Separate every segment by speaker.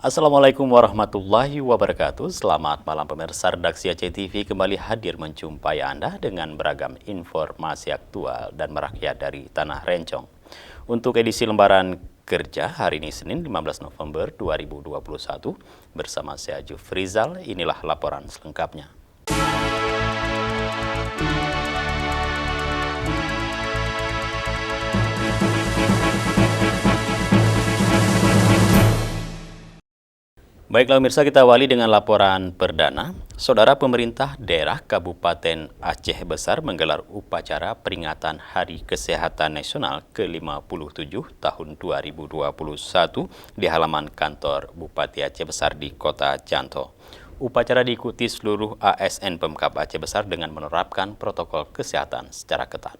Speaker 1: Assalamualaikum warahmatullahi wabarakatuh. Selamat malam pemirsa, redaksi Aceh TV kembali hadir menjumpai Anda dengan beragam informasi aktual dan merakyat dari Tanah Rencong. Untuk edisi lembaran kerja hari ini Senin 15 November 2021 bersama saya Jufrizal, inilah laporan selengkapnya. Baiklah pemirsa, kita awali dengan laporan perdana. Saudara, pemerintah daerah Kabupaten Aceh Besar menggelar upacara peringatan Hari Kesehatan Nasional ke-57 tahun 2021 di halaman kantor Bupati Aceh Besar di Kota Canto. Upacara diikuti seluruh ASN Pemkab Aceh Besar dengan menerapkan protokol kesehatan secara ketat.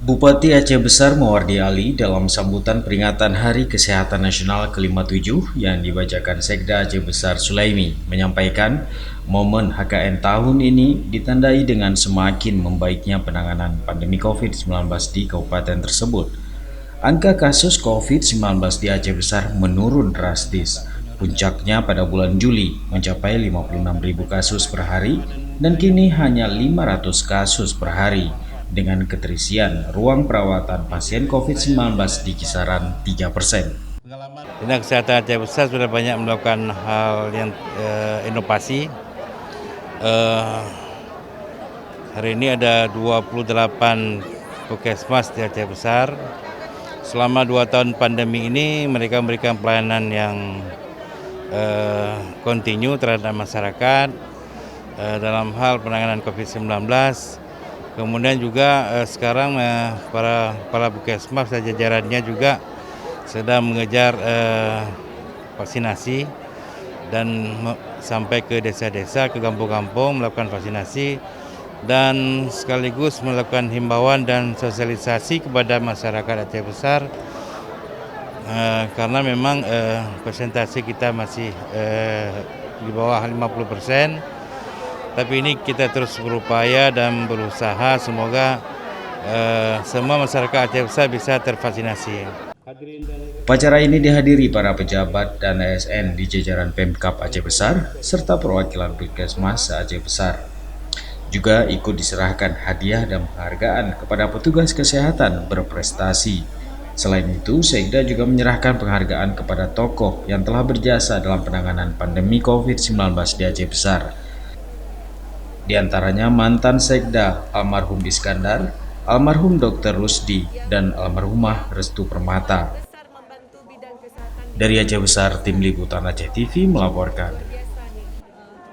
Speaker 2: Bupati Aceh Besar Mawardi Ali dalam sambutan peringatan Hari Kesehatan Nasional ke-57 yang dibacakan Sekda Aceh Besar Sulaimi menyampaikan momen HKN tahun ini ditandai dengan semakin membaiknya penanganan pandemi COVID-19 di kabupaten tersebut. Angka kasus COVID-19 di Aceh Besar menurun drastis. Puncaknya pada bulan Juli mencapai 56.000 kasus per hari dan kini hanya 500 kasus per hari, dengan keterisian ruang perawatan pasien COVID-19 di kisaran 3%.
Speaker 3: Dinas Kesehatan Aceh Besar sudah banyak melakukan hal yang inovasi. Hari ini ada 28 puskesmas di Aceh Besar. Selama 2 tahun pandemi ini mereka memberikan pelayanan yang kontinu terhadap masyarakat dalam hal penanganan COVID-19. Kemudian juga sekarang para puskesmas dan jajarannya juga sedang mengejar vaksinasi dan sampai ke desa-desa, ke kampung-kampung melakukan vaksinasi dan sekaligus melakukan himbauan dan sosialisasi kepada masyarakat Aceh Besar karena memang persentase kita masih di bawah 50%. Tapi ini kita terus berupaya dan berusaha semoga semua masyarakat Aceh Besar bisa tervaksinasi.
Speaker 2: Upacara ini dihadiri para pejabat dan ASN di jajaran Pemkab Aceh Besar serta perwakilan puskesmas Aceh Besar. Juga ikut diserahkan hadiah dan penghargaan kepada petugas kesehatan berprestasi. Selain itu, Sekda juga menyerahkan penghargaan kepada tokoh yang telah berjasa dalam penanganan pandemi COVID-19 di Aceh Besar. Di antaranya mantan Sekda almarhum Iskandar, almarhum Dr. Rusdi, dan almarhumah Restu Permata. Dari Aceh Besar, Tim Liputan Aceh TV melaporkan.